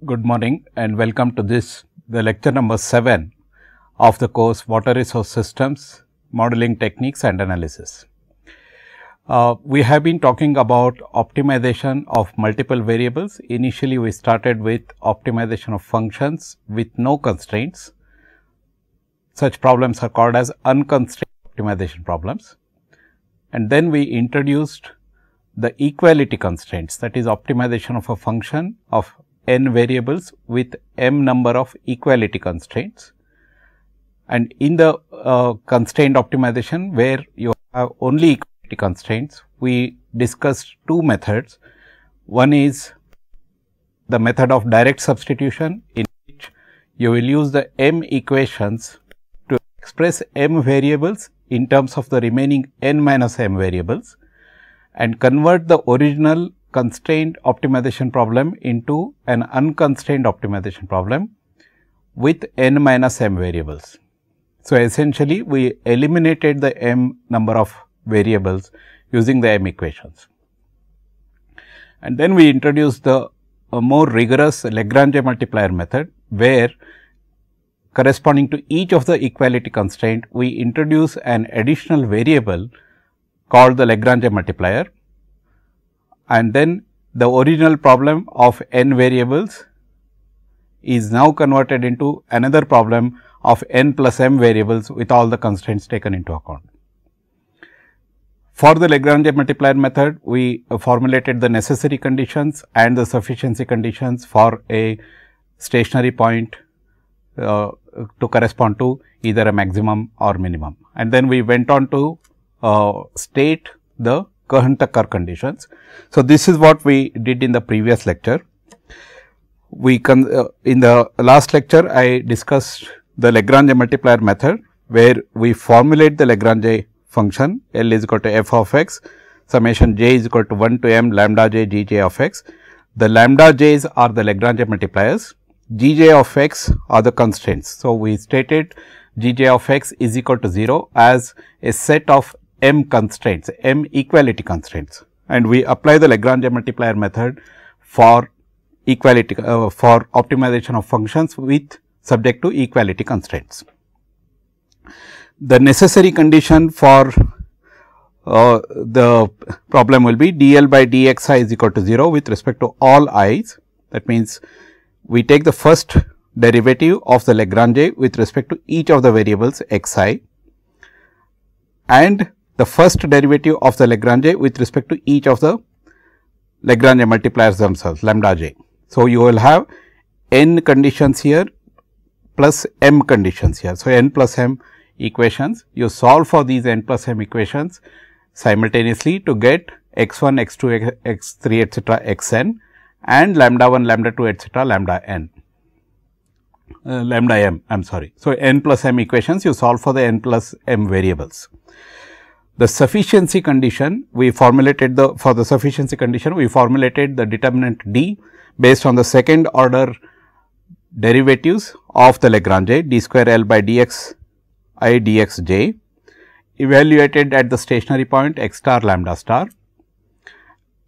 Good morning and welcome to the lecture number 7 of the course Water Resource Systems, Modeling Techniques and Analysis. We have been talking about optimization of multiple variables. Initially, we started with optimization of functions with no constraints. Such problems are called as unconstrained optimization problems. And then we introduced the equality constraints, that is optimization of a function of n variables with m number of equality constraints. And in the constraint optimization, where you have only equality constraints, we discussed two methods. One is the method of direct substitution, in which you will use the m equations to express m variables in terms of the remaining n minus m variables and convert the original constrained optimization problem into an unconstrained optimization problem with n minus m variables. So, essentially we eliminated the m number of variables using the m equations. And then we introduced the more rigorous Lagrange multiplier method, where corresponding to each of the equality constraint, we introduce an additional variable called the Lagrange multiplier. And then the original problem of n variables is now converted into another problem of n plus m variables with all the constraints taken into account. For the Lagrange multiplier method, we formulated the necessary conditions and the sufficiency conditions for a stationary point to correspond to either a maximum or minimum. And then we went on to state the Cohen-Tucker conditions. So, this is what we did in the previous lecture. In the last lecture, I discussed the Lagrange multiplier method, where we formulate the Lagrange function L is equal to f of x, summation j is equal to 1 to m lambda j g j of x. The lambda j's are the Lagrange multipliers, g j of x are the constraints. So, we stated g j of x is equal to 0 as a set of m constraints, m equality constraints, and we apply the Lagrange multiplier method for equality for optimization of functions with subject to equality constraints. The necessary condition for the problem will be dl by dxi is equal to 0 with respect to all i's. That means, we take the first derivative of the Lagrange with respect to each of the variables xi, and the first derivative of the Lagrange with respect to each of the Lagrange multipliers themselves, lambda j. So, you will have n conditions here plus m conditions here. So, n plus m equations, you solve for these n plus m equations simultaneously to get x 1, x 2, x 3 etcetera x n and lambda 1, lambda 2 etcetera lambda n. Lambda m, I am sorry. So, n plus m equations, you solve for the n plus m variables. The sufficiency condition, we formulated for the sufficiency condition, we formulated the determinant d based on the second order derivatives of the Lagrange d square L by dx I dx j, evaluated at the stationary point x star lambda star,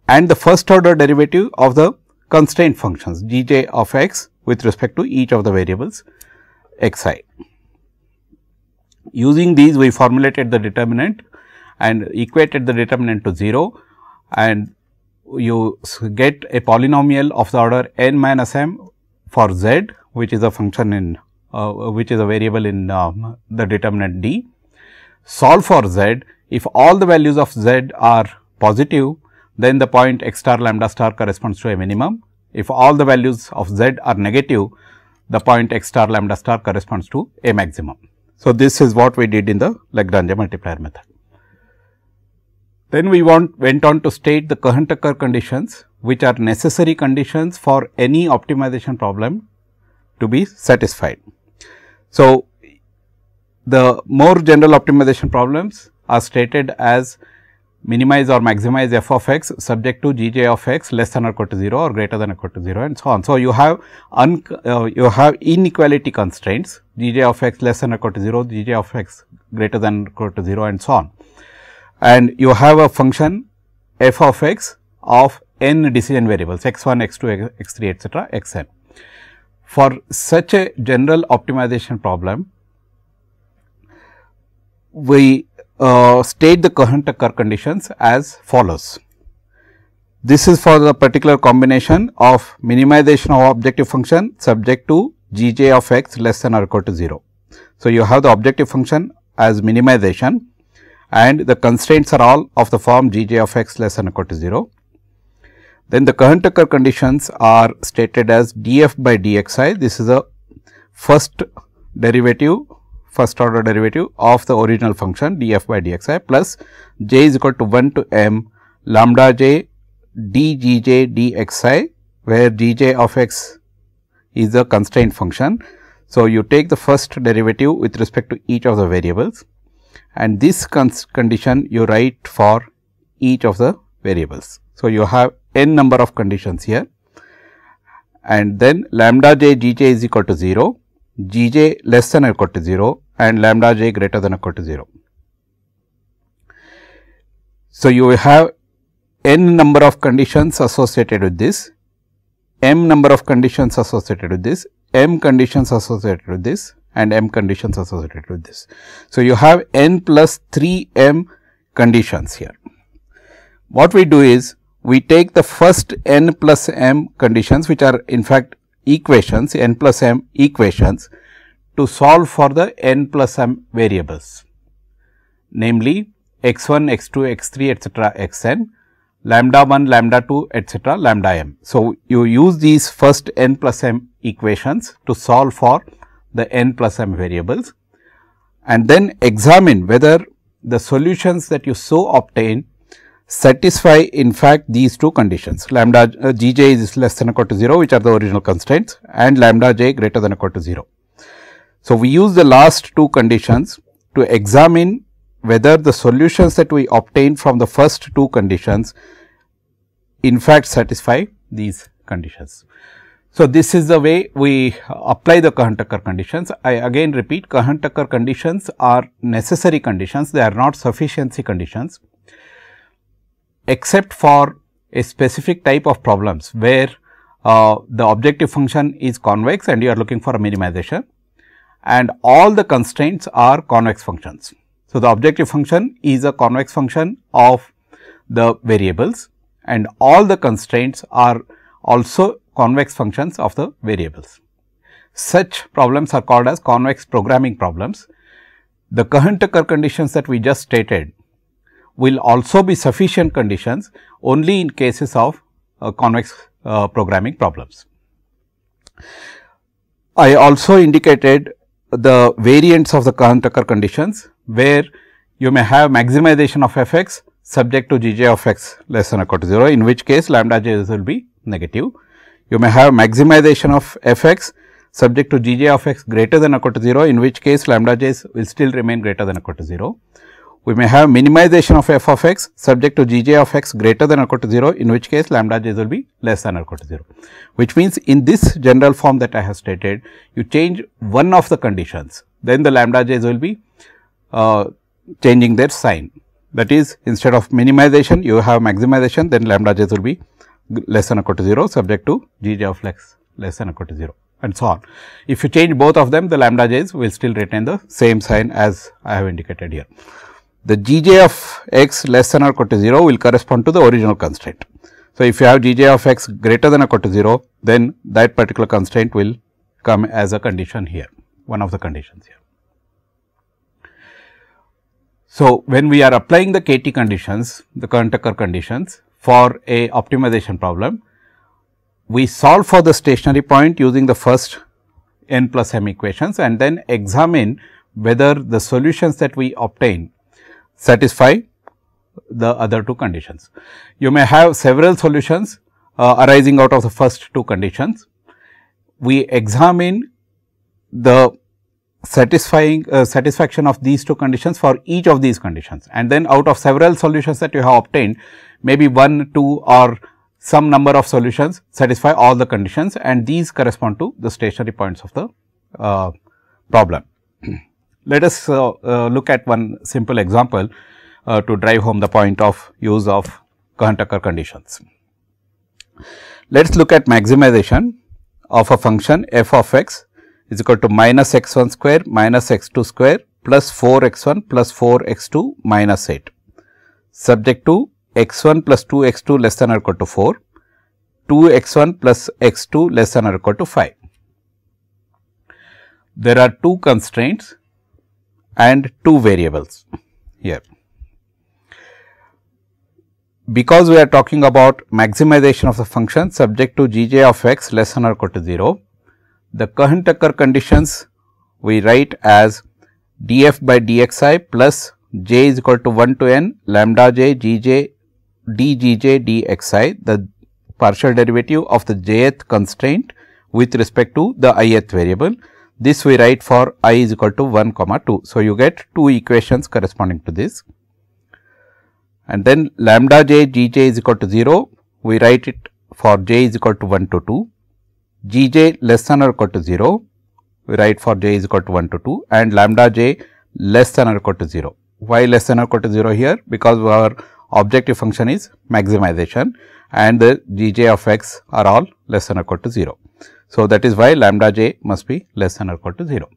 and the first order derivative of the constraint functions g j of x with respect to each of the variables xi. Using these, we formulated the determinant and equated the determinant to 0, and you get a polynomial of the order n minus m for z, which is a function in which is a variable in the determinant d. Solve for z. If all the values of z are positive, then the point x star lambda star corresponds to a minimum. If all the values of z are negative, the point x star lambda star corresponds to a maximum. So, this is what we did in the Lagrange multiplier method. Then we went on to state the Cohen-Tucker conditions, which are necessary conditions for any optimization problem to be satisfied. So, the more general optimization problems are stated as minimize or maximize f of x subject to g j of x less than or equal to 0 or greater than or equal to 0 and so on. So, you have inequality constraints g j of x less than or equal to 0, g j of x greater than or equal to 0 and so on. And you have a function f of x of n decision variables x 1, x 2, x 3 etcetera x n. For such a general optimization problem, we state the Cohen-Tucker conditions as follows. This is for the particular combination of minimization of objective function subject to Gj of x less than or equal to 0. So, you have the objective function as minimization and the constraints are all of the form Gj of x less than or equal to 0. Then the Cohen-Tucker conditions are stated as df by dxi. This is a first order derivative of the original function df by dxi plus j is equal to 1 to m lambda j dgj dxi, where gj of x is a constraint function. So, you take the first derivative with respect to each of the variables and this condition you write for each of the variables. So, you have n number of conditions here and then lambda j gj is equal to 0, gj less than or equal to 0 and lambda j greater than or equal to 0. So, you have n number of conditions associated with this, m number of conditions associated with this, m conditions associated with this and m conditions associated with this. So, you have n plus 3 m conditions here. What we do is, we take the first n plus m conditions, which are in fact equations, n plus m equations, to solve for the n plus m variables, namely x1, x2, x3, etc., xn, lambda 1, lambda 2, etc., lambda m. So, you use these first n plus m equations to solve for the n plus m variables and then examine whether the solutions that you so obtain satisfy in fact these two conditions, lambda gj is less than or equal to 0, which are the original constraints, and lambda j greater than or equal to 0. So, we use the last two conditions to examine whether the solutions that we obtain from the first two conditions in fact satisfy these conditions. So, this is the way we apply the Cohen-Tucker conditions. I again repeat, Cohen-Tucker conditions are necessary conditions, they are not sufficiency conditions, except for a specific type of problems where the objective function is convex and you are looking for a minimization and all the constraints are convex functions. So, the objective function is a convex function of the variables and all the constraints are also convex functions of the variables. Such problems are called as convex programming problems. The Cohen-Tucker conditions that we just stated will also be sufficient conditions only in cases of convex programming problems. I also indicated the variants of the Cohen-Tucker conditions, where you may have maximization of f x subject to gj of x less than or equal to 0, in which case lambda j will be negative. You may have maximization of f x subject to gj of x greater than or equal to 0, in which case lambda j will still remain greater than or equal to 0. We may have minimization of f of x subject to gj of x greater than or equal to 0, in which case lambda j will be less than or equal to 0, which means in this general form that I have stated, you change one of the conditions, then the lambda j will be changing their sign. That is, instead of minimization, you have maximization, then lambda j will be less than or equal to 0 subject to gj of x less than or equal to 0 and so on. If you change both of them, the lambda j's will still retain the same sign as I have indicated here. The gj of x less than or equal to 0 will correspond to the original constraint. So, if you have gj of x greater than or equal to 0, then that particular constraint will come as a condition here, one of the conditions here. So, when we are applying the KT conditions, the Cohen-Tucker conditions for a optimization problem, we solve for the stationary point using the first n plus m equations and then examine whether the solutions that we obtain satisfy the other two conditions. You may have several solutions arising out of the first two conditions. We examine the satisfaction of these two conditions for each of these conditions, and then out of several solutions that you have obtained, maybe 1, 2 or some number of solutions satisfy all the conditions, and these correspond to the stationary points of the problem. Let us look at one simple example to drive home the point of use of Cohen-Tucker conditions. Let us look at maximization of a function f of x is equal to minus x1 square minus x2 square plus 4x1 plus 4x2 minus 8, subject to x1 plus 2x2 less than or equal to 4, 2x1 plus x2 less than or equal to 5. There are two constraints and two variables here. Because we are talking about maximization of the function subject to Gj of x less than or equal to 0, the Cohen-Tucker conditions we write as df by dxi plus j is equal to 1 to n lambda j gj dgj dxi, the partial derivative of the jth constraint with respect to the ith variable. This we write for I is equal to 1 comma 2. So, you get two equations corresponding to this, and then lambda j gj is equal to 0, we write it for j is equal to 1 to 2, gj less than or equal to 0, we write for j is equal to 1 to 2, and lambda j less than or equal to 0. Why less than or equal to 0 here? Because our objective function is maximization and the gj of x are all less than or equal to 0. So, that is why lambda j must be less than or equal to 0.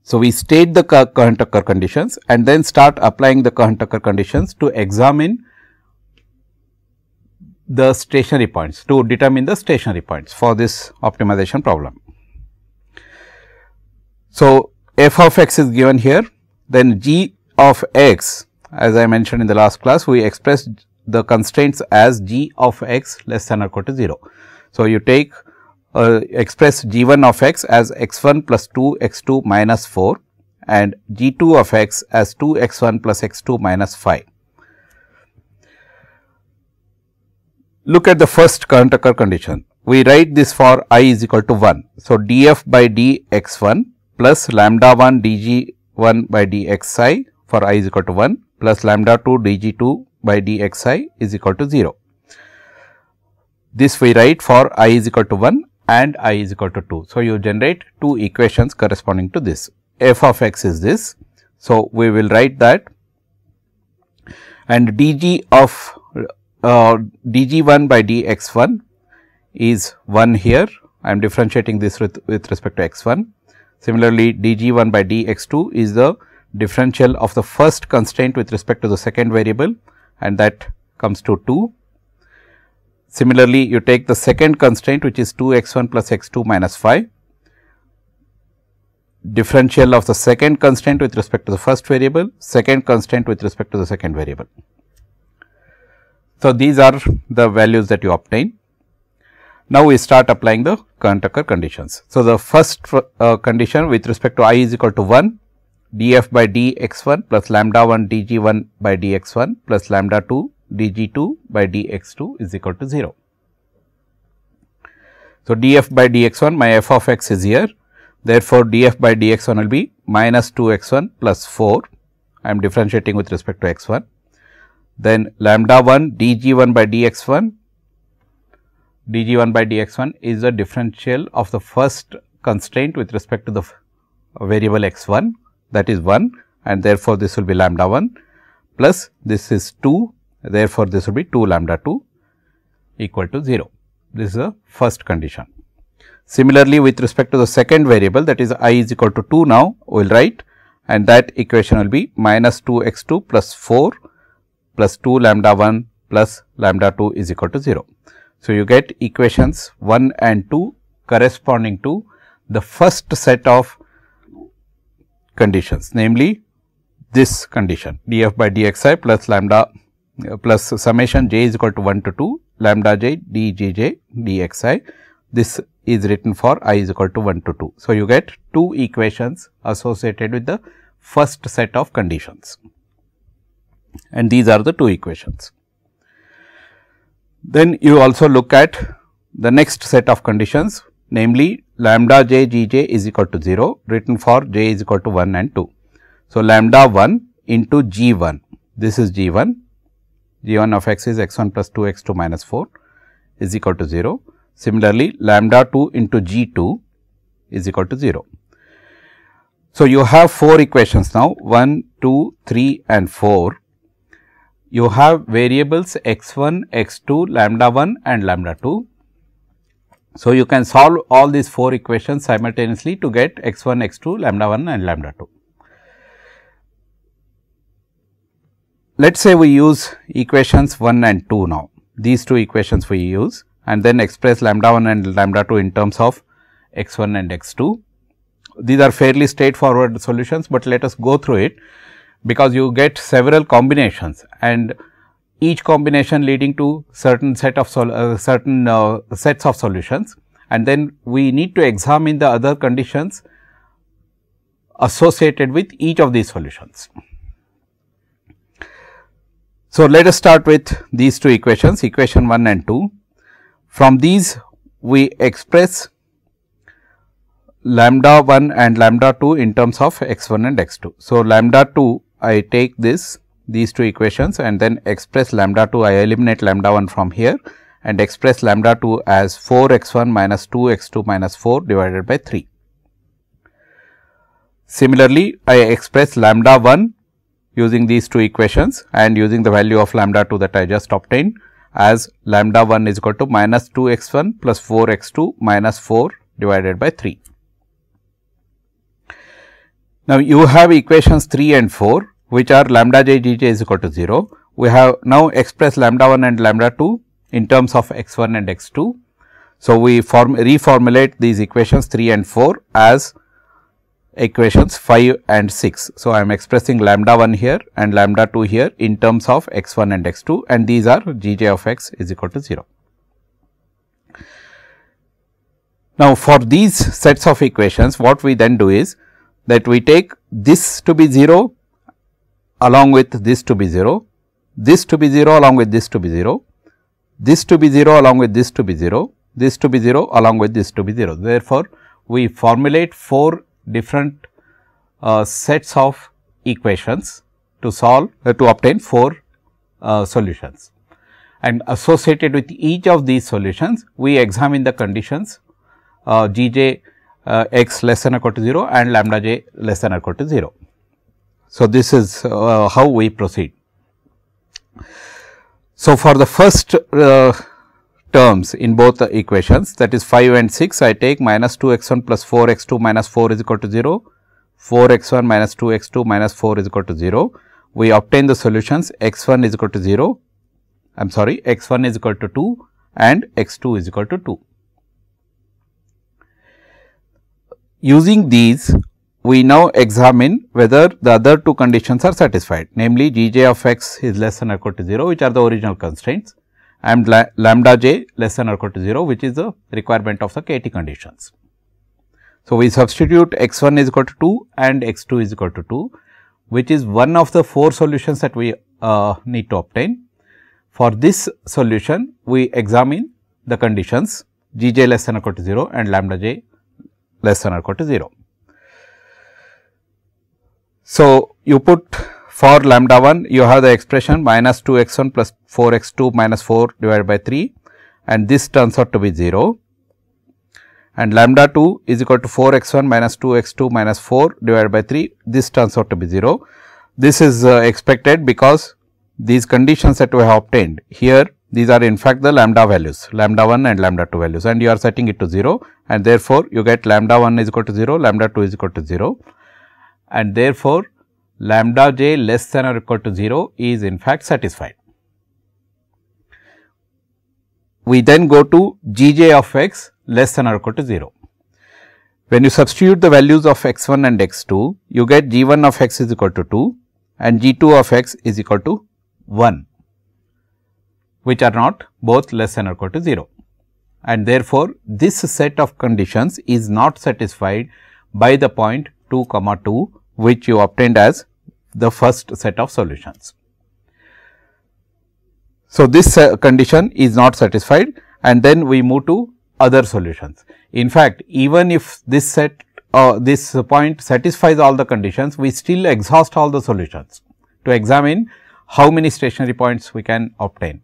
So, we state the Cohen-Tucker conditions and then start applying the Cohen-Tucker conditions to examine the stationary points, to determine the stationary points for this optimization problem. So, f of x is given here, then g of x, as I mentioned in the last class, we expressed the constraints as g of x less than or equal to 0. So, you take express g1 of x as x1 plus 2 x2 minus 4 and g2 of x as 2 x1 plus x2 minus 5. Look at the first Cohen-Tucker condition. We write this for I is equal to 1. So, df by dx1 plus lambda 1 dg1 by dxi for I is equal to 1 plus lambda 2 dg2 by dxi is equal to 0. This we write for I is equal to 1 and I is equal to 2. So, you generate two equations corresponding to this. F of x is this. So, we will write that, and dg of dg1 by dx1 is 1 here. I am differentiating this with respect to x1. Similarly, dg1 by dx2 is the differential of the first constraint with respect to the second variable, and that comes to 2. Similarly, you take the second constraint, which is 2 x1 plus x2 minus 5, differential of the second constraint with respect to the first variable, second constraint with respect to the second variable. So, these are the values that you obtain. Now, we start applying the Cohen-Tucker conditions. So, the first condition with respect to I is equal to 1, df by dx1 plus lambda 1 dg1 by dx1 plus lambda 2 dg2 by dx2 is equal to 0. So, df by dx1, my f of x is here. Therefore, df by dx1 will be minus 2 x1 plus 4. I am differentiating with respect to x1. Then lambda 1 dg1 by dx1, dg1 by dx1 is the differential of the first constraint with respect to the variable x1, that is 1, and therefore, this will be lambda 1 plus this is 2. Therefore, this will be 2 lambda 2 equal to 0. This is the first condition. Similarly, with respect to the second variable, that is I is equal to 2 now, we will write, and that equation will be minus 2 x2 plus 4 plus 2 lambda 1 plus lambda 2 is equal to 0. So, you get equations 1 and 2 corresponding to the first set of conditions, namely this condition df by dxi plus lambda plus summation j is equal to 1 to 2 lambda j dgj dxi. This is written for I is equal to 1 to 2. So, you get two equations associated with the first set of conditions, and these are the two equations. Then you also look at the next set of conditions, namely lambda j gj is equal to 0 written for j is equal to 1 and 2. So, lambda 1 into g1, this is g1, g1 of x is x1 plus 2 x2 minus 4 is equal to 0. Similarly, lambda 2 into g2 is equal to 0. So, you have 4 equations now, 1, 2, 3 and 4. You have variables x1, x2, lambda 1 and lambda 2, So, you can solve all these 4 equations simultaneously to get x 1, x 2, lambda 1 and lambda 2. Let us say we use equations 1 and 2 now. These 2 equations we use and then express lambda 1 and lambda 2 in terms of x 1 and x 2. These are fairly straightforward solutions, but let us go through it, because you get several combinations and each combination leading to certain set of sets of solutions, and then we need to examine the other conditions associated with each of these solutions. So, let us start with these 2 equations, equation 1 and 2. From these we express lambda 1 and lambda 2 in terms of x 1 and x 2. So, lambda 2 I take these 2 equations and then express lambda 2, I eliminate lambda 1 from here and express lambda 2 as 4 x 1 minus 2 x 2 minus 4 divided by 3. Similarly, I express lambda 1 using these 2 equations and using the value of lambda 2 that I just obtained as lambda 1 is equal to minus 2 x 1 plus 4 x 2 minus 4 divided by 3. Now, you have equations 3 and 4, which are lambda j g j is equal to 0. We have now expressed lambda 1 and lambda 2 in terms of x 1 and x 2. So, we reformulate these equations 3 and 4 as equations 5 and 6. So, I am expressing lambda 1 here and lambda 2 here in terms of x 1 and x 2, and these are g j of x is equal to 0. Now, for these sets of equations, what we then do is that we take this to be 0 along with this to be 0, this to be 0 along with this to be 0, this to be 0 along with this to be 0, this to be 0 along with this to be 0. Therefore, we formulate 4 different sets of equations to solve to obtain 4 solutions, and associated with each of these solutions we examine the conditions g j x less than or equal to 0 and lambda j less than or equal to 0. So, this is how we proceed. So, for the first terms in both the equations, that is 5 and 6, I take minus 2 x 1 plus 4 x 2 minus 4 is equal to 0, 4 x 1 minus 2 x 2 minus 4 is equal to 0. We obtain the solutions x 1 is equal to 0, I am sorry, x 1 is equal to 2 and x 2 is equal to 2. Using these, we now examine whether the other 2 conditions are satisfied, namely g j of x is less than or equal to 0, which are the original constraints, and lambda j less than or equal to 0, which is the requirement of the KT conditions. So, we substitute x 1 is equal to 2 and x 2 is equal to 2, which is one of the 4 solutions that we need to obtain. For this solution, we examine the conditions g j less than or equal to 0 and lambda j less than or equal to 0. So, you put for lambda 1, you have the expression minus 2 x 1 plus 4 x 2 minus 4 divided by 3, and this turns out to be 0, and lambda 2 is equal to 4 x 1 minus 2 x 2 minus 4 divided by 3, this turns out to be 0. This is expected because these conditions that we have obtained here, these are in fact the lambda values, lambda 1 and lambda 2 values, and you are setting it to 0, and therefore, you get lambda 1 is equal to 0, lambda 2 is equal to 0, and therefore, lambda j less than or equal to 0 is in fact satisfied. We then go to g j of x less than or equal to 0. When you substitute the values of x 1 and x 2, you get g 1 of x is equal to 2 and g 2 of x is equal to 1, which are not both less than or equal to 0. And therefore, this set of conditions is not satisfied by the point 2, 2, which you obtained as the first set of solutions. So, this condition is not satisfied, and then we move to other solutions. In fact, even if this set this point satisfies all the conditions, we still exhaust all the solutions to examine how many stationary points we can obtain.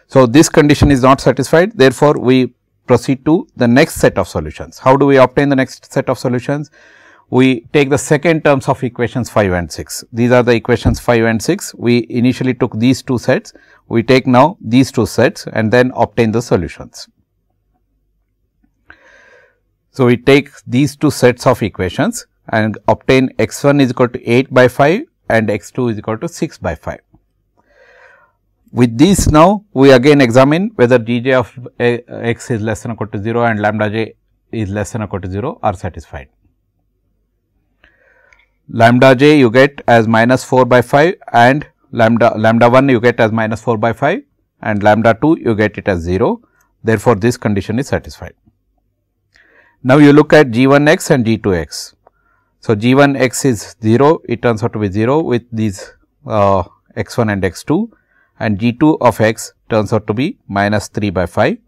So, this condition is not satisfied, therefore, we proceed to the next set of solutions. How do we obtain the next set of solutions? We take the second terms of equations 5 and 6. These are the equations 5 and 6. We initially took these 2 sets. We take now these 2 sets and then obtain the solutions. So, we take these two sets of equations and obtain x 1 is equal to 8 by 5 and x 2 is equal to 6 by 5. With these now, we again examine whether g j of x is less than or equal to 0 and lambda j is less than or equal to 0 are satisfied. Lambda j you get as minus 4 by 5 and lambda 1 you get as minus 4 by 5 and lambda 2 you get it as 0. Therefore, this condition is satisfied. Now, you look at g 1 x and g 2 x. So, g 1 x is 0, it turns out to be 0 with these x 1 and x 2, and g 2 of x turns out to be minus 3 by 5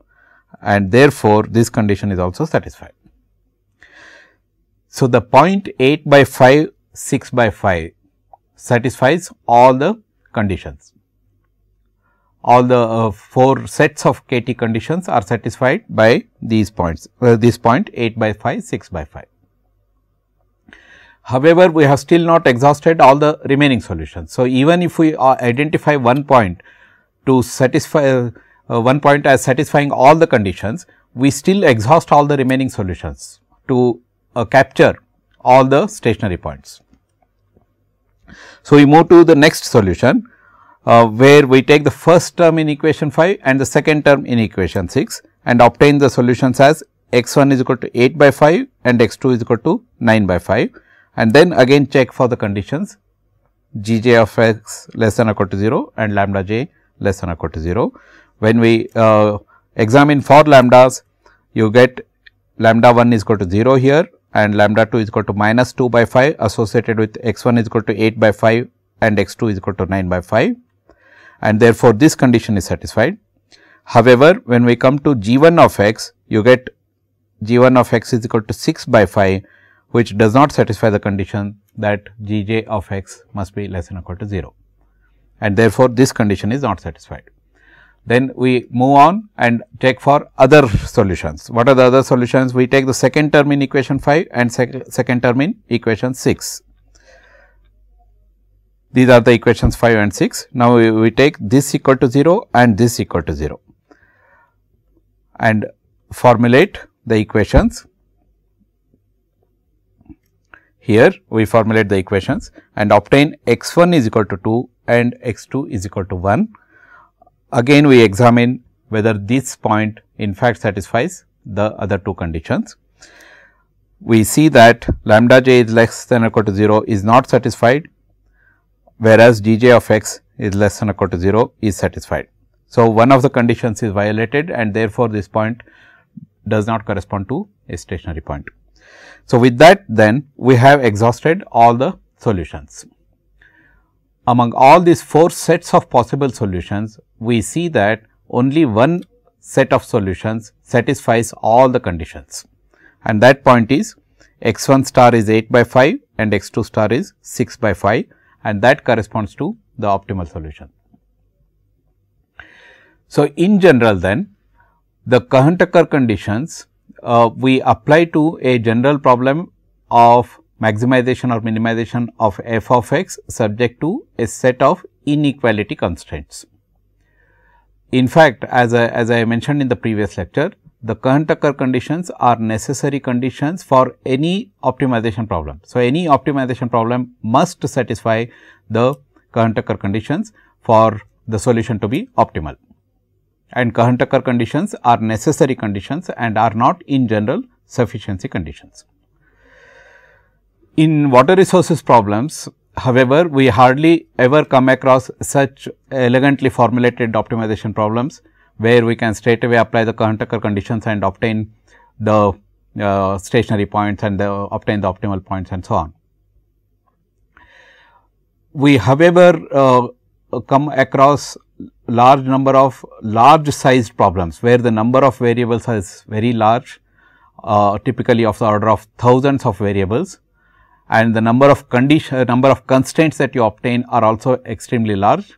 and therefore, this condition is also satisfied. So, the point 8 by 5, 6 by 5 satisfies all the conditions. All the 4 sets of KT conditions are satisfied by these points, this point 8 by 5, 6 by 5. However, we have still not exhausted all the remaining solutions. So, even if we identify one point to satisfy one point as satisfying all the conditions, we still exhaust all the remaining solutions to capture all the stationary points. So, we move to the next solution, where we take the first term in equation 5 and the second term in equation 6 and obtain the solutions as x 1 is equal to 8 by 5 and x 2 is equal to 9 by 5. And then again check for the conditions g j of x less than or equal to 0 and lambda j less than or equal to 0. When we examine for lambdas, you get lambda 1 is equal to 0 here and lambda 2 is equal to minus 2 by 5 associated with x 1 is equal to 8 by 5 and x 2 is equal to 9 by 5, and therefore, this condition is satisfied. However, when we come to g 1 of x, you get g 1 of x is equal to 6 by 5, which does not satisfy the condition that g j of x must be less than or equal to 0, and therefore, this condition is not satisfied. Then we move on and check for other solutions. What are the other solutions? We take the second term in equation 5 and second term in equation 6. These are the equations 5 and 6. Now, we take this equal to 0 and this equal to 0 and formulate the equations. Here we formulate the equations and obtain x 1 is equal to 2 and x 2 is equal to 1. Again we examine whether this point in fact satisfies the other two conditions. We see that lambda j is less than or equal to 0 is not satisfied, whereas g j of x is less than or equal to 0 is satisfied. So, one of the conditions is violated and therefore, this point does not correspond to a stationary point. So, with that then we have exhausted all the solutions. Among all these 4 sets of possible solutions, we see that only one set of solutions satisfies all the conditions, and that point is x 1 star is 8 by 5 and x 2 star is 6 by 5, and that corresponds to the optimal solution. So, in general then, the Cohen-Tucker conditions we apply to a general problem of maximization or minimization of f of x subject to a set of inequality constraints. In fact, as I mentioned in the previous lecture, the Cohen-Tucker conditions are necessary conditions for any optimization problem. So, any optimization problem must satisfy the Cohen-Tucker conditions for the solution to be optimal, and Cohen-Tucker conditions are necessary conditions and are not in general sufficiency conditions. In water resources problems, however, we hardly ever come across such elegantly formulated optimization problems, where we can straight away apply the Cohen-Tucker conditions and obtain the stationary points and obtain the optimal points and so on. We however come across large number of large sized problems, where the number of variables is very large, typically of the order of thousands of variables, and the number of constraints that you obtain are also extremely large,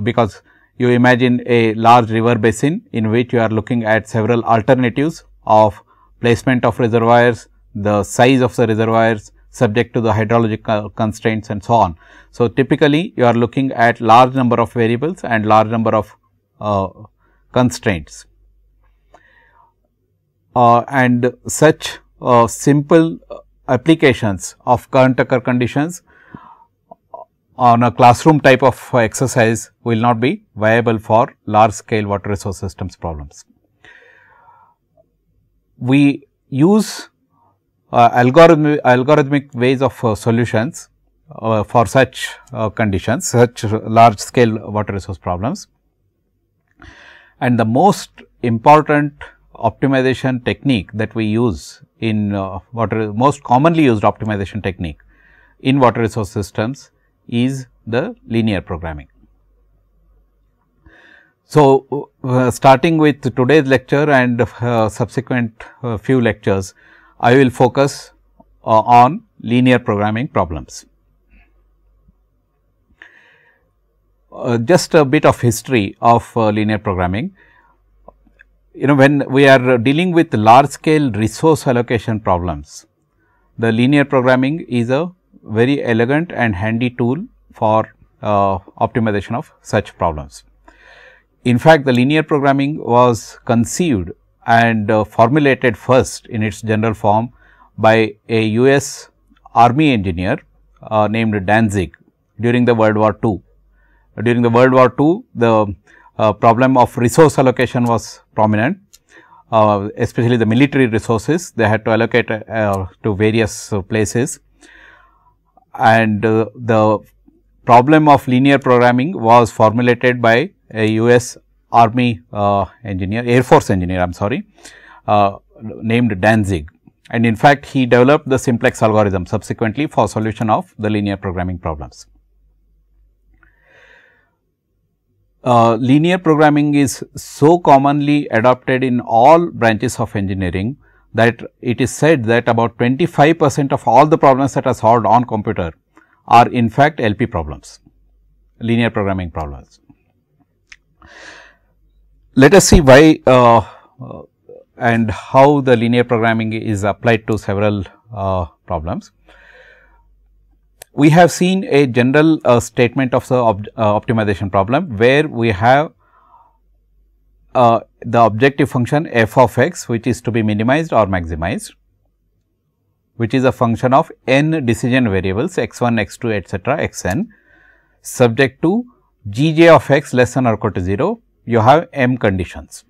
because you imagine a large river basin in which you are looking at several alternatives of placement of reservoirs, the size of the reservoirs subject to the hydrological constraints and so on. So, typically you are looking at large number of variables and large number of constraints. and such simple applications of Kern-Tucker conditions on a classroom type of exercise will not be viable for large scale water resource systems problems. We use algorithmic ways of solutions for such conditions, such large scale water resource problems. And the most important optimization technique that we use in most commonly used optimization technique in water resource systems is the linear programming. So, starting with today's lecture and subsequent few lectures, I will focus on linear programming problems. Just a bit of history of linear programming. When we are dealing with large scale resource allocation problems, the linear programming is a very elegant and handy tool for optimization of such problems. In fact, the linear programming was conceived and formulated first in its general form by a US Army engineer named Danzig during the World War II. During the World War II, the problem of resource allocation was prominent, especially the military resources. They had to allocate to various places, and the problem of linear programming was formulated by a US Army engineer, Air Force engineer, I am sorry, named Danzig. And in fact, he developed the simplex algorithm subsequently for solution of the linear programming problems. Linear programming is so commonly adopted in all branches of engineering that it is said that about 25% of all the problems that are solved on computer are in fact LP problems, linear programming problems. Let us see why and how the linear programming is applied to several problems. We have seen a general statement of the optimization problem, where we have the objective function f of x, which is to be minimized or maximized, which is a function of n decision variables x 1, x 2, etcetera, x n, subject to g j of x less than or equal to 0. You have m conditions.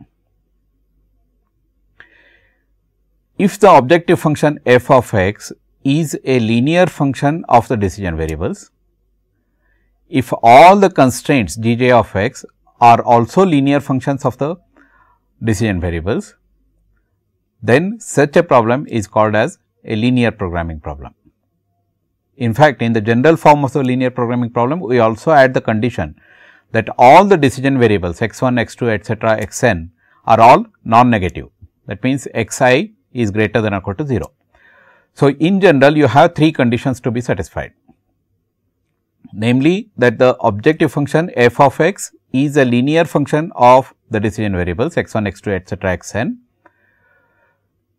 If the objective function f of x is a linear function of the decision variables, if all the constraints g j of x are also linear functions of the decision variables, then such a problem is called as a linear programming problem. In fact, in the general form of the linear programming problem, we also add the condition that all the decision variables x 1, x 2, etcetera, x n are all non-negative. That means, x I is greater than or equal to 0. So, in general, you have three conditions to be satisfied, namely that the objective function f of x is a linear function of the decision variables x 1, x 2, etcetera, x n.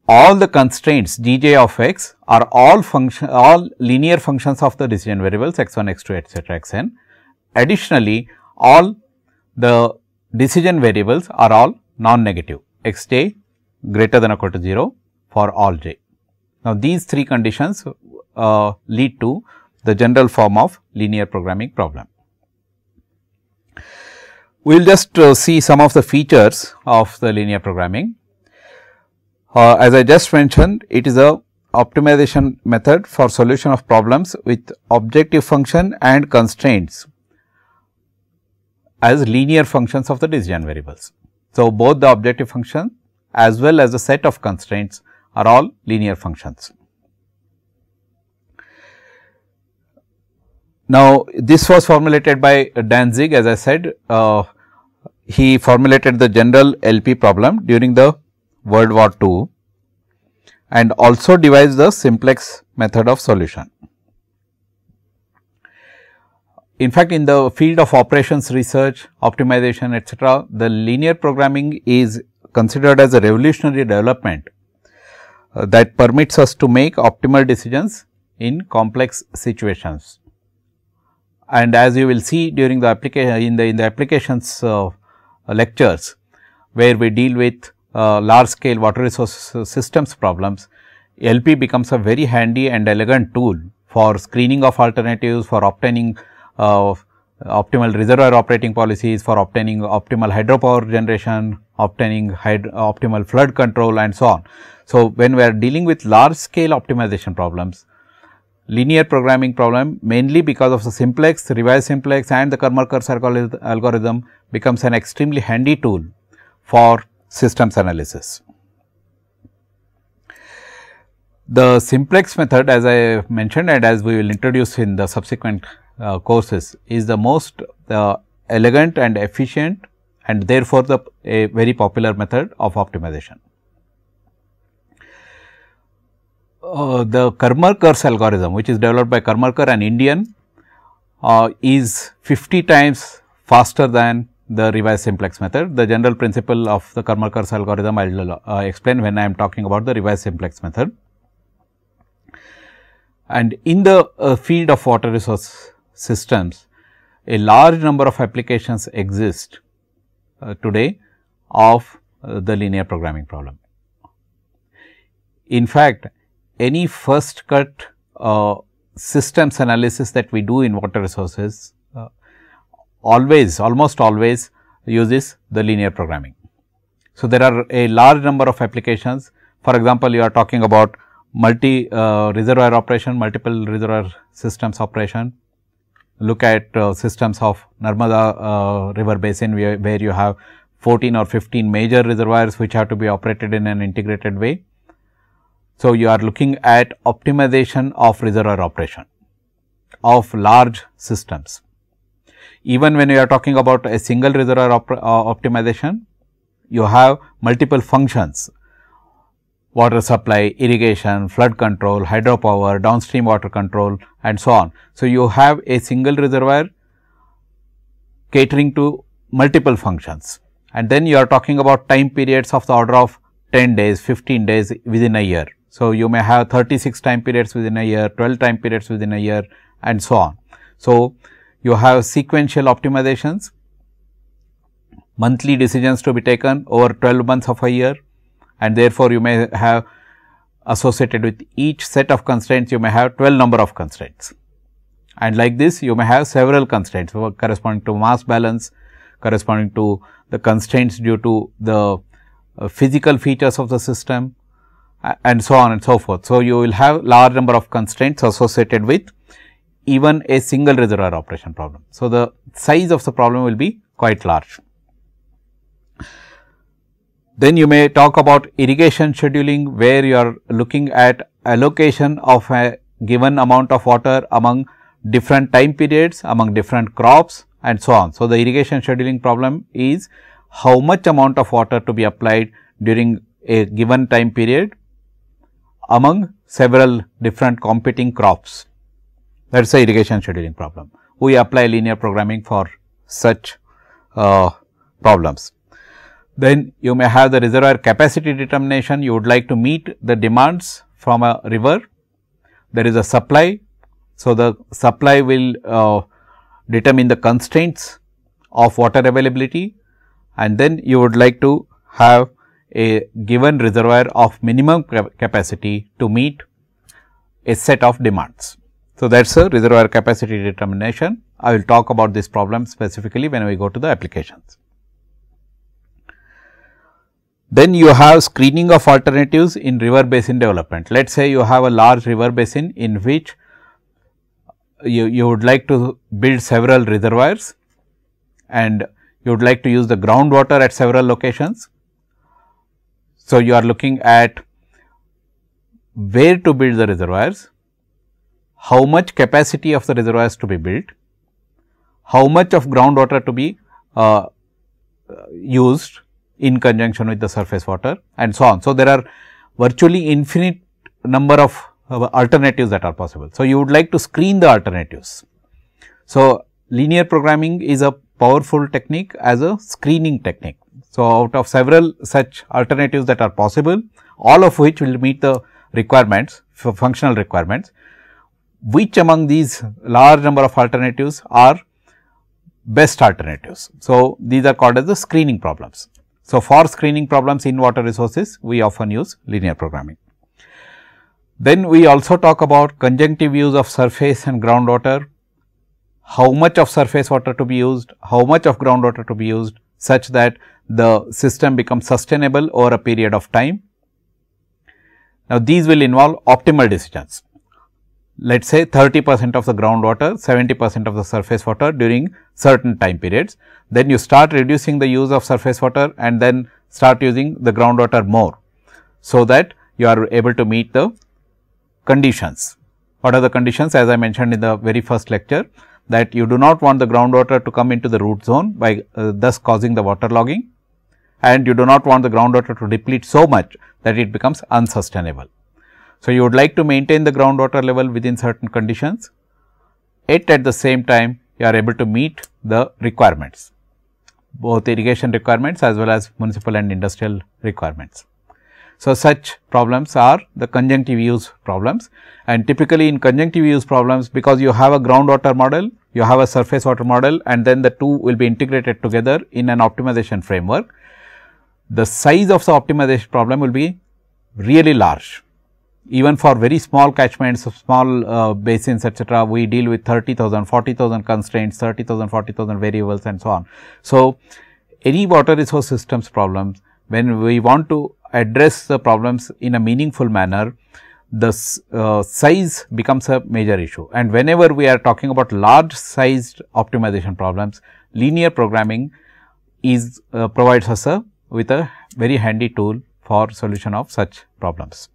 All the constraints g j of x are all linear functions of the decision variables x 1, x 2, etcetera, x n. Additionally, all the decision variables are all non-negative, x j greater than or equal to 0 for all j. Now, these three conditions lead to the general form of linear programming problem. We will just see some of the features of the linear programming. As I just mentioned, it is a optimization method for solution of problems with objective function and constraints as linear functions of the decision variables. So, both the objective function as well as the set of constraints are all linear functions. Now, this was formulated by Danzig. As I said, he formulated the general LP problem during the World War II and also devised the simplex method of solution. In fact, in the field of operations research, optimization, etcetera, the linear programming is considered as a revolutionary development that permits us to make optimal decisions in complex situations. And as you will see during the application in the applications lectures, where we deal with large scale water resource systems problems, LP becomes a very handy and elegant tool for screening of alternatives, for obtaining optimal reservoir operating policies, for obtaining optimal hydropower generation, obtaining optimal flood control and so on. So, when we are dealing with large scale optimization problems, linear programming problem, mainly because of the simplex, revised simplex and the Karmarkar's algorithm becomes an extremely handy tool for systems analysis. The simplex method, as I mentioned and as we will introduce in the subsequent courses, is the most elegant and efficient and therefore, a very popular method of optimization. The Karmarkar's algorithm, which is developed by Karmarkar, an Indian, is 50 times faster than the revised simplex method. The general principle of the Karmarkar's algorithm I will explain when I am talking about the revised simplex method. And in the field of water resource systems, a large number of applications exist today of the linear programming problem. In fact, any first cut systems analysis that we do in water resources almost always uses the linear programming. So, there are a large number of applications. For example, you are talking about multi reservoir operation, multiple reservoir systems operation. Look at systems of Narmada river basin where you have 14 or 15 major reservoirs which have to be operated in an integrated way. So, you are looking at optimization of reservoir operation of large systems. Even when you are talking about a single reservoir optimization, you have multiple functions: water supply, irrigation, flood control, hydropower, downstream water control and so on. So, you have a single reservoir catering to multiple functions, and then you are talking about time periods of the order of 10 days, 15 days within a year. So, you may have 36 time periods within a year, 12 time periods within a year and so on. So, you have sequential optimizations, monthly decisions to be taken over 12 months of a year, and therefore, you may have associated with each set of constraints, you may have 12 number of constraints, and like this you may have several constraints corresponding to mass balance, corresponding to the constraints due to the physical features of the system and so on and so forth. So, you will have large number of constraints associated with even a single reservoir operation problem. So, the size of the problem will be quite large. Then you may talk about irrigation scheduling, where you are looking at allocation of a given amount of water among different time periods, among different crops and so on. So, the irrigation scheduling problem is how much amount of water to be applied during a given time period among several different competing crops. That is the irrigation scheduling problem. We apply linear programming for such problems. Then you may have the reservoir capacity determination. You would like to meet the demands from a river. There is a supply. So, the supply will determine the constraints of water availability, and then you would like to have a given reservoir of minimum capacity to meet a set of demands. So, that is a reservoir capacity determination. I will talk about this problem specifically when we go to the applications. Then you have screening of alternatives in river basin development. Let us say you have a large river basin in which you would like to build several reservoirs, and you would like to use the groundwater at several locations. So, you are looking at where to build the reservoirs, how much capacity of the reservoirs to be built, how much of groundwater to be used in conjunction with the surface water and so on. So, there are virtually infinite number of alternatives that are possible. So, you would like to screen the alternatives. So, linear programming is a powerful technique as a screening technique. So, out of several such alternatives that are possible, all of which will meet the requirements, functional requirements, which among these large number of alternatives are best alternatives. So, these are called as the screening problems. So, for screening problems in water resources, we often use linear programming. Then we also talk about conjunctive use of surface and groundwater, how much of surface water to be used, how much of groundwater to be used, such that the system becomes sustainable over a period of time. Now, these will involve optimal decisions. Let us say 30% of the groundwater, 70% of the surface water during certain time periods. Then you start reducing the use of surface water and then start using the groundwater more, so that you are able to meet the conditions. What are the conditions? As I mentioned in the very first lecture, that you do not want the groundwater to come into the root zone by thus causing the waterlogging, and you do not want the groundwater to deplete so much that it becomes unsustainable. So, you would like to maintain the groundwater level within certain conditions, yet at the same time you are able to meet the requirements, both irrigation requirements as well as municipal and industrial requirements. So, such problems are the conjunctive use problems, and typically in conjunctive use problems, because you have a groundwater model, you have a surface water model, and then the two will be integrated together in an optimization framework. The size of the optimization problem will be really large. Even for very small catchments, small basins, etc., we deal with 30,000, 40,000 constraints, 30,000, 40,000 variables and so on. So, any water resource systems problems, when we want to address the problems in a meaningful manner, the size becomes a major issue. And whenever we are talking about large sized optimization problems, linear programming is provides us with a very handy tool for solution of such problems.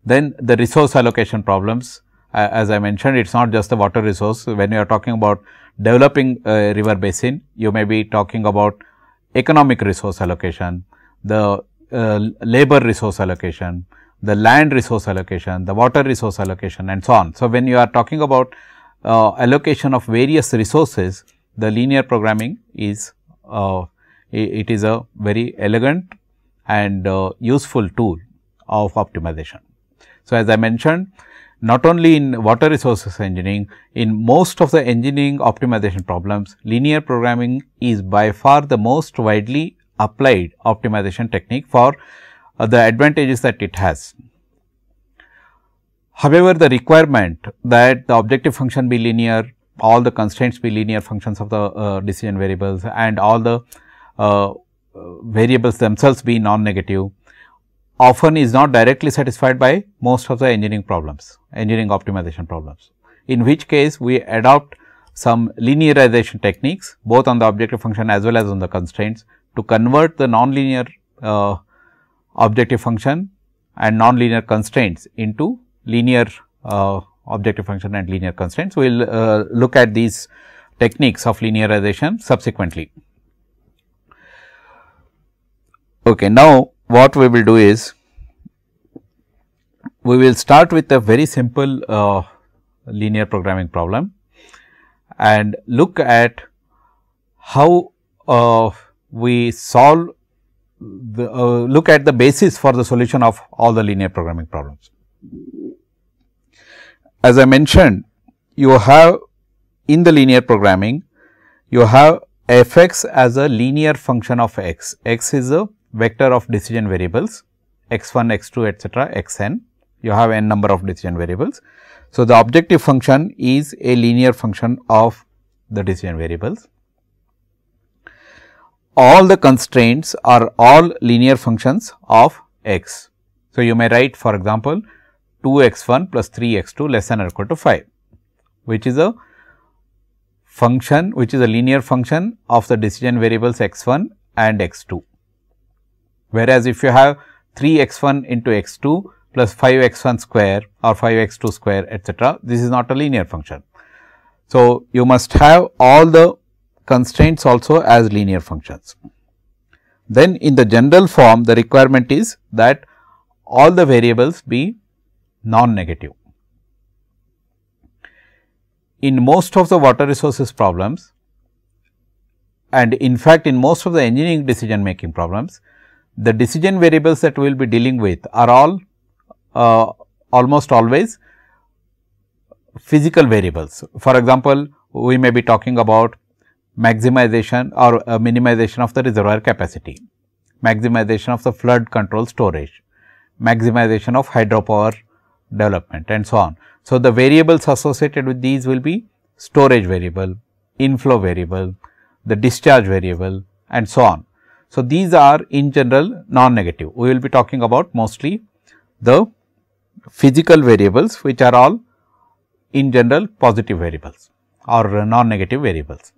Then the resource allocation problems, as I mentioned, it is not just the water resource. When you are talking about developing a river basin, you may be talking about economic resource allocation, the labor resource allocation, the land resource allocation, the water resource allocation and so on. So, when you are talking about allocation of various resources, the linear programming is it is a very elegant and useful tool of optimization. So, as I mentioned, not only in water resources engineering, in most of the engineering optimization problems, linear programming is by far the most widely applied optimization technique for the advantages that it has. However, the requirement that the objective function be linear, all the constraints be linear functions of the decision variables, and all the variables themselves be non-negative, often is not directly satisfied by most of the engineering problems, engineering optimization problems, in which case we adopt some linearization techniques both on the objective function as well as on the constraints to convert the nonlinear objective function and nonlinear constraints into linear objective function and linear constraints. We will look at these techniques of linearization subsequently. Okay, now, what we will do is, we will start with a very simple linear programming problem and look at how we solve the look at the basis for the solution of all the linear programming problems. As I mentioned, you have in the linear programming, you have f x as a linear function of x. X is a vector of decision variables x 1, x 2, etc., x n. You have n number of decision variables. So, the objective function is a linear function of the decision variables. All the constraints are all linear functions of x. So, you may write, for example, 2 x 1 plus 3 x 2 less than or equal to 5, which is a function which is a linear function of the decision variables x 1 and x 2. Whereas, if you have 3 x 1 into x 2 plus 5 x 1 square or 5 x 2 square, etc., this is not a linear function. So, you must have all the constraints also as linear functions. Then, in the general form, the requirement is that all the variables be non-negative. In most of the water resources problems, and in fact, in most of the engineering decision making problems, the decision variables that we will be dealing with are all almost always physical variables. For example, we may be talking about maximization or minimization of the reservoir capacity, maximization of the flood control storage, maximization of hydropower development and so on. So, the variables associated with these will be storage variable, inflow variable, the discharge variable and so on. So, these are in general non-negative. We will be talking about mostly the physical variables, which are all in general positive variables or non-negative variables.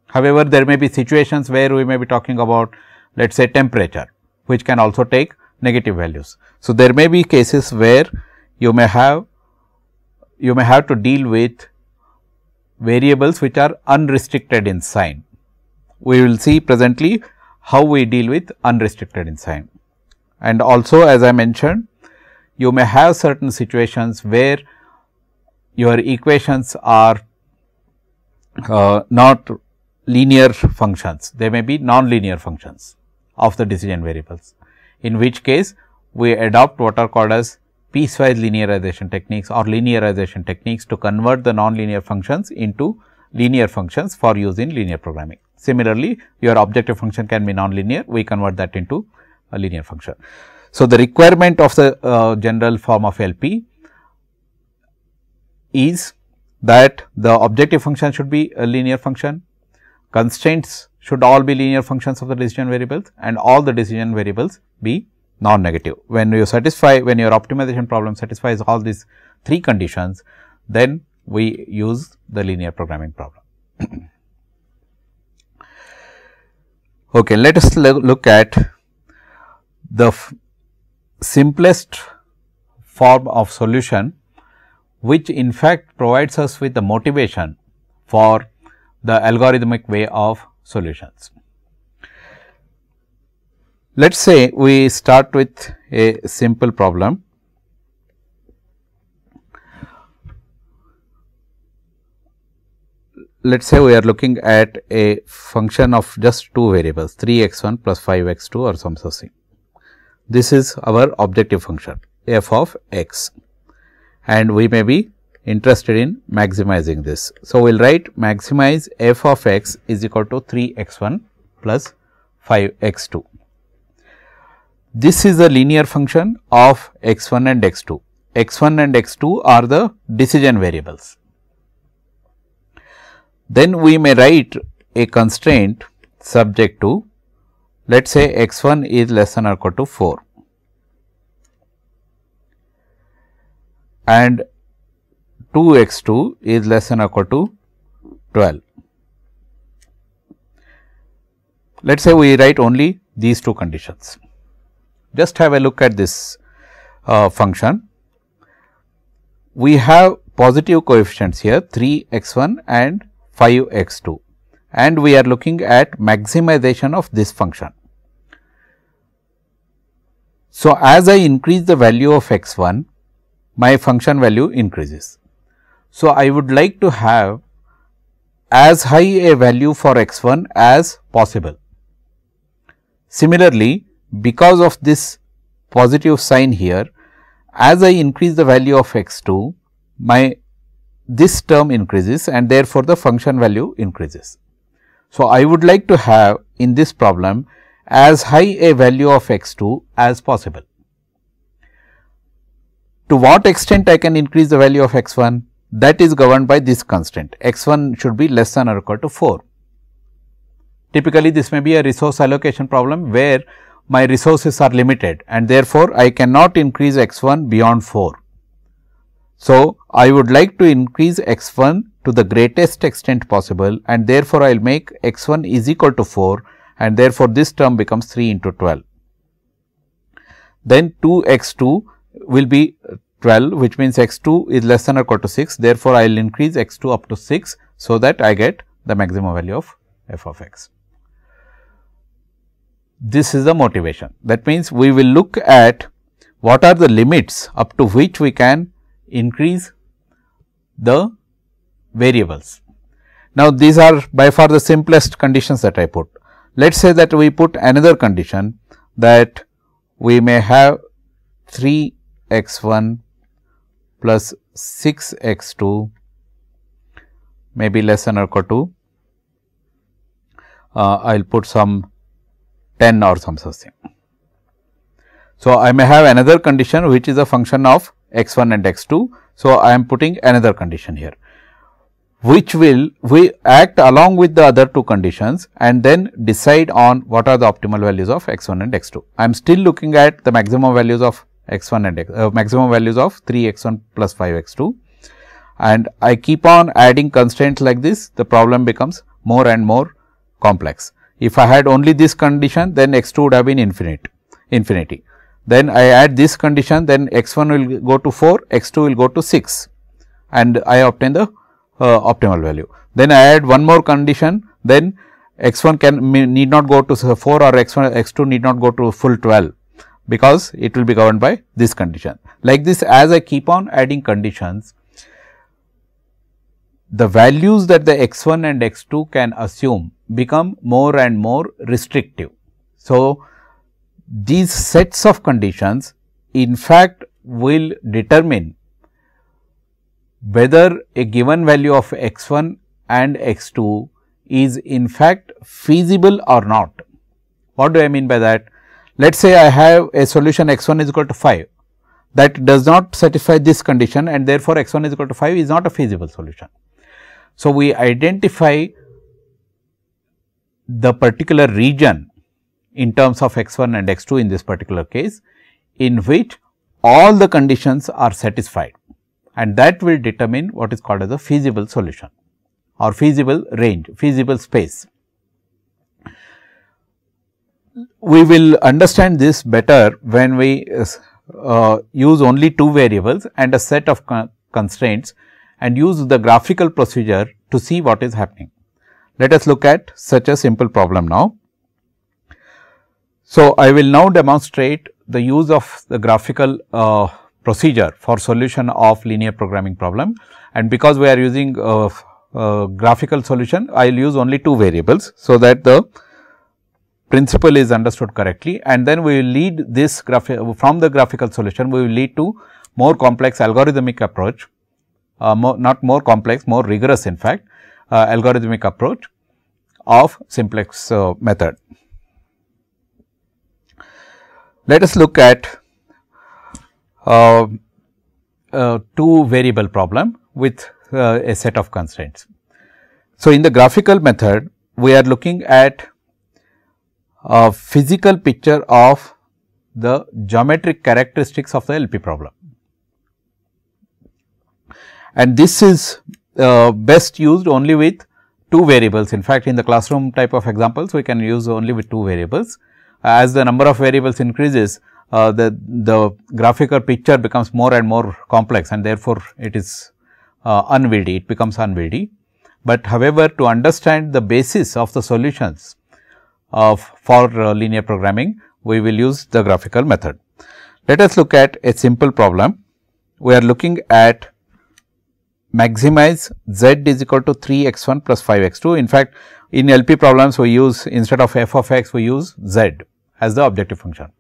However, there may be situations where we may be talking about, let us say, temperature, which can also take negative values. So, there may be cases where you may have to deal with variables which are unrestricted in sign. We will see presently how we deal with unrestricted in sign. And also, as I mentioned, you may have certain situations where your equations are not linear functions, they may be non-linear functions of the decision variables, in which case we adopt what are called as piecewise linearization techniques or linearization techniques to convert the non-linear functions into linear functions for use in linear programming. Similarly, your objective function can be non-linear, we convert that into a linear function. So, the requirement of the general form of LP is that the objective function should be a linear function, constraints should all be linear functions of the decision variables, and all the decision variables be non-negative. When your optimization problem satisfies all these three conditions, then we use the linear programming problem. Okay, let us look at the simplest form of solution, which in fact provides us with the motivation for the algorithmic way of solutions. Let us say we start with a simple problem. Let us say we are looking at a function of just two variables 3x1 plus 5x2 or some such. This is our objective function f of x, and we may be interested in maximizing this. So, we will write maximize f of x is equal to 3x1 plus 5x2. This is a linear function of x1 and x2. x1 and x2 are the decision variables. Then we may write a constraint subject to, let us say x1 is less than or equal to 4 and 2x2 is less than or equal to 12. Let us say we write only these two conditions. Just have a look at this function. We have positive coefficients here 3x1 and 5x2, and we are looking at maximization of this function. So, as I increase the value of x1, my function value increases. So, I would like to have as high a value for x1 as possible. Similarly, because of this positive sign here, as I increase the value of x2, this term increases and therefore, the function value increases. So, I would like to have in this problem as high a value of x2 as possible. To what extent I can increase the value of x1? That is governed by this constraint, x1 should be less than or equal to 4. Typically, this may be a resource allocation problem where my resources are limited and therefore, I cannot increase x1 beyond 4. So, I would like to increase x1 to the greatest extent possible, and therefore, I will make x1 is equal to 4 and therefore, this term becomes 3 into 12. Then 2x2 will be 12, which means x2 is less than or equal to 6. Therefore, I will increase x2 up to 6, so that I get the maximum value of f of x. This is the motivation. That means, we will look at what are the limits up to which we can increase the variables. Now, these are by far the simplest conditions that I put. Let us say that we put another condition that we may have 3x1 plus 6x2 may be less than or equal to I will put some 10 or some such thing. So, I may have another condition which is a function of x 1 and x 2. So, I am putting another condition here, which will we act along with the other two conditions and then decide on what are the optimal values of x 1 and x 2. I am still looking at the maximum values of x 1 and maximum values of 3 x 1 plus 5 x 2, and I keep on adding constraints like this. The problem becomes more and more complex. If I had only this condition, then x 2 would have been infinity. Then I add this condition, then x 1 will go to 4, x 2 will go to 6, and I obtain the optimal value. Then I add one more condition, then x 1 need not go to 4 or x 2 need not go to full 12, because it will be governed by this condition. Like this, as I keep on adding conditions, the values that the x 1 and x 2 can assume become more and more restrictive. So, these sets of conditions in fact will determine whether a given value of x 1 and x 2 is in fact feasible or not. What do I mean by that? Let us say I have a solution x 1 is equal to 5, that does not satisfy this condition, and therefore, x 1 is equal to 5 is not a feasible solution. So, we identify the particular region in terms of x 1 and x 2 in this particular case, in which all the conditions are satisfied, and that will determine what is called as a feasible solution or feasible range, feasible space. We will understand this better when we use only two variables and a set of constraints and use the graphical procedure to see what is happening. Let us look at such a simple problem now. So, I will now demonstrate the use of the graphical procedure for solution of linear programming problem, and because we are using graphical solution, I will use only two variables, so that the principle is understood correctly, and then we will lead this from the graphical solution, we will lead to more complex algorithmic approach, not more complex, more rigorous in fact, algorithmic approach of simplex method. Let us look at two variable problem with a set of constraints. So, in the graphical method, we are looking at a physical picture of the geometric characteristics of the LP problem, and this is best used only with two variables. In fact, in the classroom type of examples, we can use only with two variables. As the number of variables increases, the graphical picture becomes more and more complex, and therefore, it is unwieldy, it becomes unwieldy. But however, to understand the basis of the solutions for linear programming, we will use the graphical method. Let us look at a simple problem. We are looking at maximize z is equal to 3 x 1 plus 5 x 2. In fact, in LP problems, we use instead of f of x, we use z as the objective function,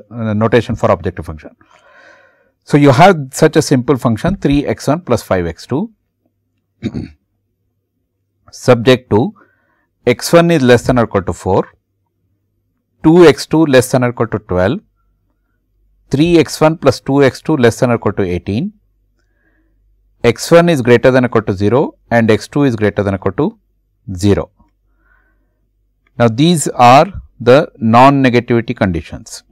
notation for objective function. So, you have such a simple function 3 x 1 plus 5 x 2 subject to x 1 is less than or equal to 4, 2 x 2 less than or equal to 12, 3 x 1 plus 2 x 2 less than or equal to 18, x 1 is greater than or equal to 0 and x 2 is greater than or equal to 0. Now, these are the non-negativity conditions.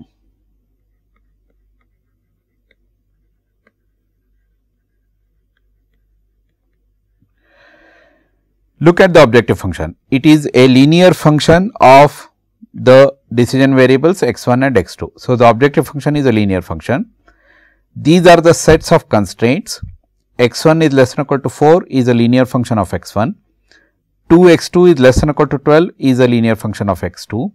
Look at the objective function. It is a linear function of the decision variables x 1 and x 2. So, the objective function is a linear function. These are the sets of constraints. X 1 is less than or equal to 4 is a linear function of x 1. 2 x 2 is less than or equal to 12 is a linear function of x 2.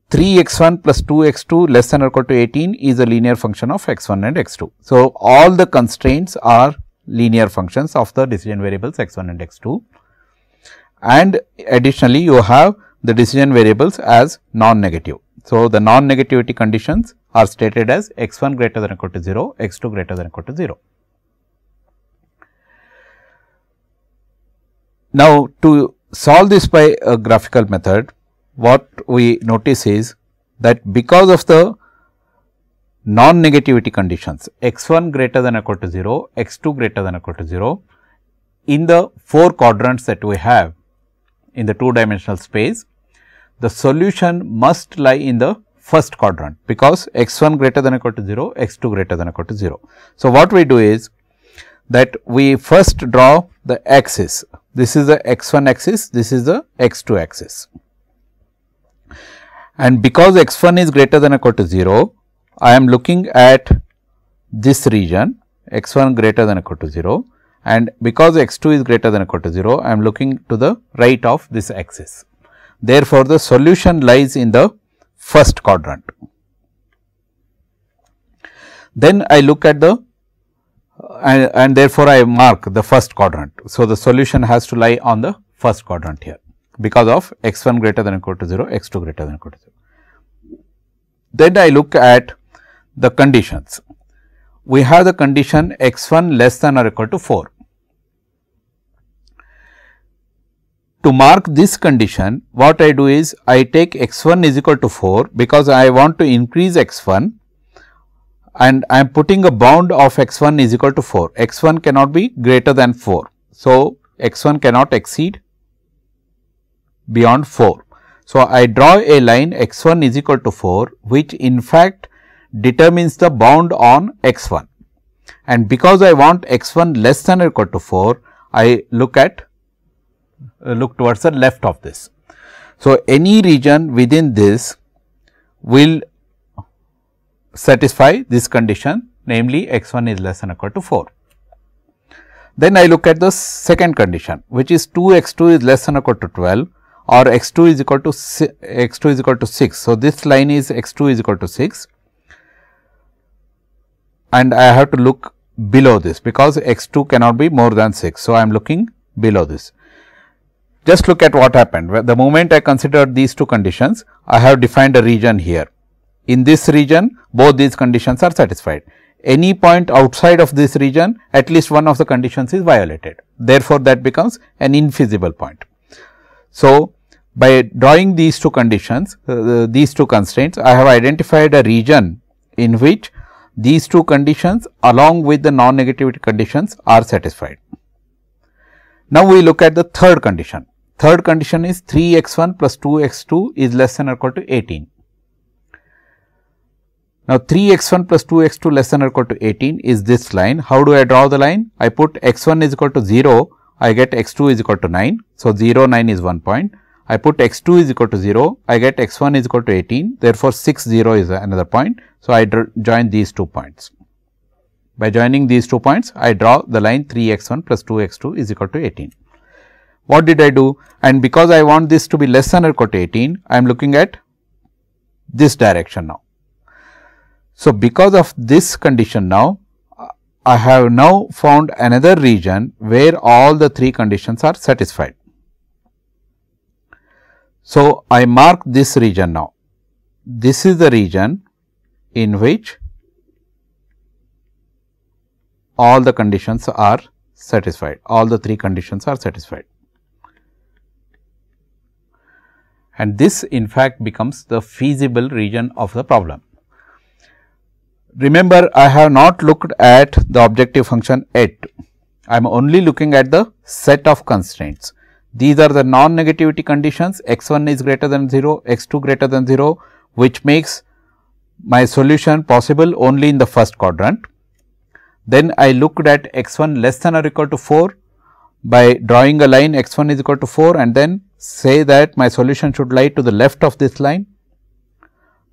3 x 1 plus 2 x 2 less than or equal to 18 is a linear function of x 1 and x 2. So, all the constraints are linear functions of the decision variables x 1 and x 2. And additionally, you have the decision variables as non-negative. So, the non-negativity conditions are stated as x 1 greater than or equal to 0, x 2 greater than or equal to 0. Now, to solve this by a graphical method, what we notice is that because of the non-negativity conditions x1 greater than or equal to 0, x2 greater than or equal to 0, in the 4 quadrants that we have in the 2-dimensional space, the solution must lie in the first quadrant, because x1 greater than or equal to 0, x2 greater than or equal to 0. So, what we do is that we first draw the axis. This is the x1 axis, this is the x2 axis, and because x1 is greater than or equal to 0, I am looking at this region x1 greater than or equal to 0, and because x2 is greater than or equal to 0, I am looking to the right of this axis. Therefore, the solution lies in the first quadrant. Then I look at the and therefore, I mark the first quadrant. So, the solution has to lie on the first quadrant here, because of x1 greater than or equal to 0, x2 greater than or equal to 0. Then I look at the conditions. We have the condition x1 less than or equal to 4. To mark this condition, what I do is I take x1 is equal to 4, because I want to increase x1, and I am putting a bound of x1 is equal to 4. x1 cannot be greater than 4. So, x1 cannot exceed beyond 4. So, I draw a line x1 is equal to 4, which in fact determines the bound on x1, and because I want x1 less than or equal to 4, I look towards the left of this. So, any region within this will satisfy this condition, namely x1 is less than or equal to 4. Then I look at the second condition, which is 2x2 is less than or equal to 12, or x2 is equal to 6. So, this line is x2 is equal to 6, and I have to look below this, because x2 cannot be more than 6. So, I am looking below this. Just look at what happened. The moment I considered these two conditions, I have defined a region here. In this region, both these conditions are satisfied. Any point outside of this region, at least one of the conditions is violated. Therefore, that becomes an infeasible point. So, by drawing these two conditions, these two constraints, I have identified a region in which these two conditions along with the non-negativity conditions are satisfied. Now, we look at the third condition. Third condition is 3x1 plus 2x2 is less than or equal to 18. Now, 3x1 plus 2x2 less than or equal to 18 is this line. How do I draw the line? I put x1 is equal to 0, I get x2 is equal to 9. So, 0, 9 is 1 point. I put x2 is equal to 0, I get x1 is equal to 18. Therefore, 6, 0 is another point. So, I join these 2 points. By joining these 2 points, I draw the line 3x1 plus 2x2 is equal to 18. What did I do? And because I want this to be less than or equal to 18, I am looking at this direction now. So, because of this condition now, I have now found another region where all the 3 conditions are satisfied. So, I mark this region now. This is the region in which all the conditions are satisfied, all the 3 conditions are satisfied. And this in fact becomes the feasible region of the problem. Remember, I have not looked at the objective function yet. I am only looking at the set of constraints. These are the non-negativity conditions, x1 is greater than 0, x2 greater than 0, which makes my solution possible only in the first quadrant. Then I looked at x1 less than or equal to 4 by drawing a line x1 is equal to 4, and then say that my solution should lie to the left of this line.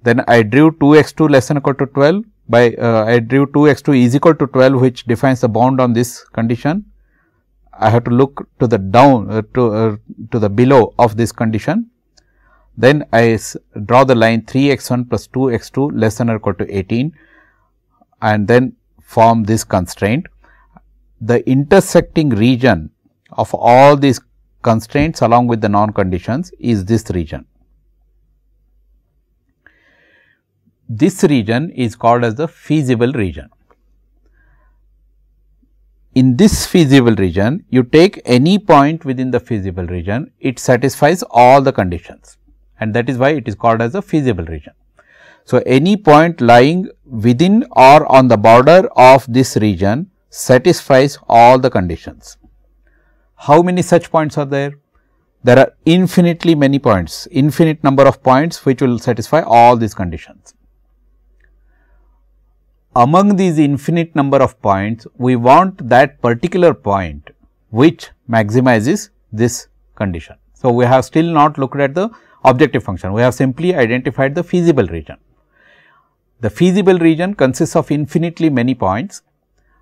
Then I drew 2x2 less than or equal to 12 by I drew 2x2 is equal to 12, which defines the bound on this condition. I have to look to the down to the below of this condition. Then I draw the line 3x1 plus 2x2 less than or equal to 18, and then form this constraint. The intersecting region of all these constraints along with the non conditions is this region. This region is called as the feasible region. in this feasible region, you take any point within the feasible region, it satisfies all the conditions, and that is why it is called as a feasible region. So, any point lying within or on the border of this region satisfies all the conditions. How many such points are there? There are infinitely many points, infinite number of points which will satisfy all these conditions. Among these infinite number of points, we want that particular point which maximizes this condition. So, we have still not looked at the objective function, we have simply identified the feasible region. The feasible region consists of infinitely many points,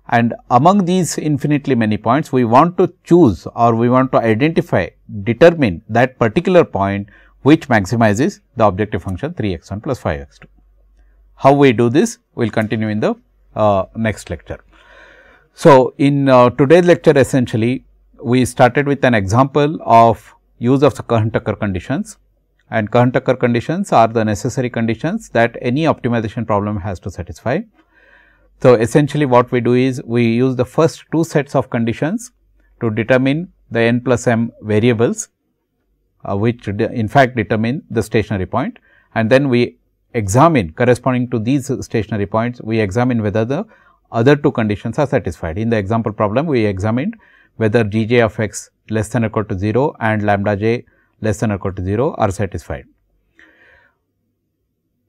and among these infinitely many points, we want to choose or we want to identify, determine that particular point which maximizes the objective function 3x1 plus 5x2. How we do this? We will continue in the next lecture. So, in today's lecture, essentially we started with an example of use of the Cohen-Tucker conditions, and Cohen-Tucker conditions are the necessary conditions that any optimization problem has to satisfy. So, essentially what we do is we use the first two sets of conditions to determine the n plus m variables, which in fact determine the stationary point, and then we examine corresponding to these stationary points, we examine whether the other two conditions are satisfied. In the example problem, we examined whether g j of x less than or equal to 0 and lambda j less than or equal to 0 are satisfied.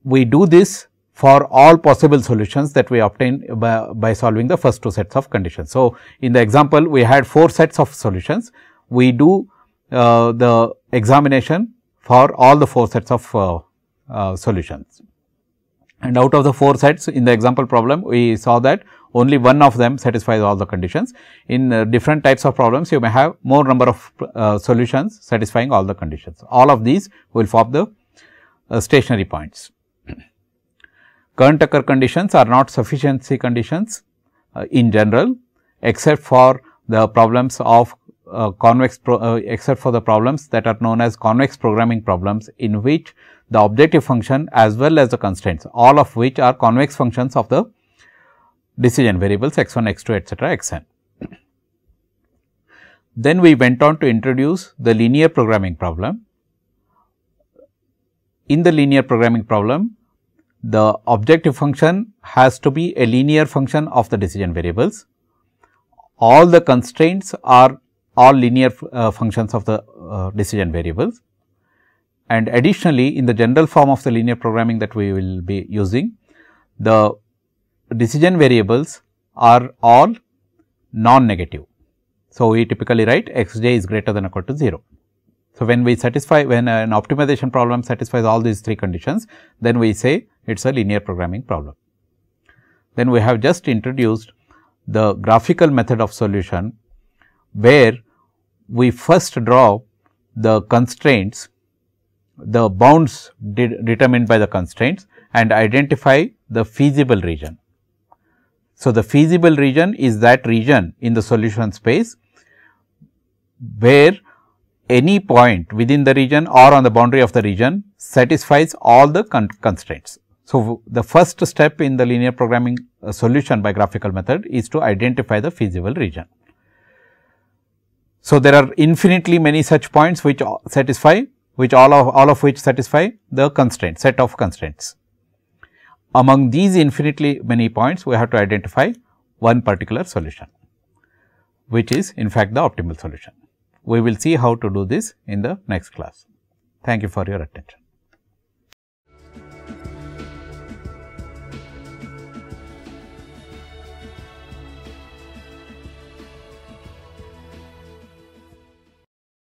We do this for all possible solutions that we obtain by solving the first two sets of conditions. So, in the example, we had 4 sets of solutions. We do the examination for all the 4 sets of solutions, and out of the 4 sets in the example problem, we saw that only one of them satisfies all the conditions. In different types of problems, you may have more number of solutions satisfying all the conditions. All of these will form the stationary points. Cohen-Tucker conditions are not sufficiency conditions in general, except for the problems of except for the problems that are known as convex programming problems, in which the objective function as well as the constraints, all of which are convex functions of the decision variables x1, x2, etc., xn. Then we went on to introduce the linear programming problem. In the linear programming problem, the objective function has to be a linear function of the decision variables. All the constraints are all linear functions of the decision variables, and additionally in the general form of the linear programming that we will be using, the decision variables are all non-negative. So, we typically write x j is greater than or equal to 0. So, when we satisfy, when an optimization problem satisfies all these 3 conditions, then we say it is a linear programming problem. Then we have just introduced the graphical method of solution, where we first draw the constraints, the bounds determined by the constraints, and identify the feasible region. So, the feasible region is that region in the solution space where any point within the region or on the boundary of the region satisfies all the constraints. So, the first step in the linear programming solution by graphical method is to identify the feasible region. So, there are infinitely many such points which satisfy, all of which satisfy the constraint, set of constraints. Among these infinitely many points, we have to identify one particular solution, which is in fact the optimal solution. We will see how to do this in the next class. Thank you for your attention.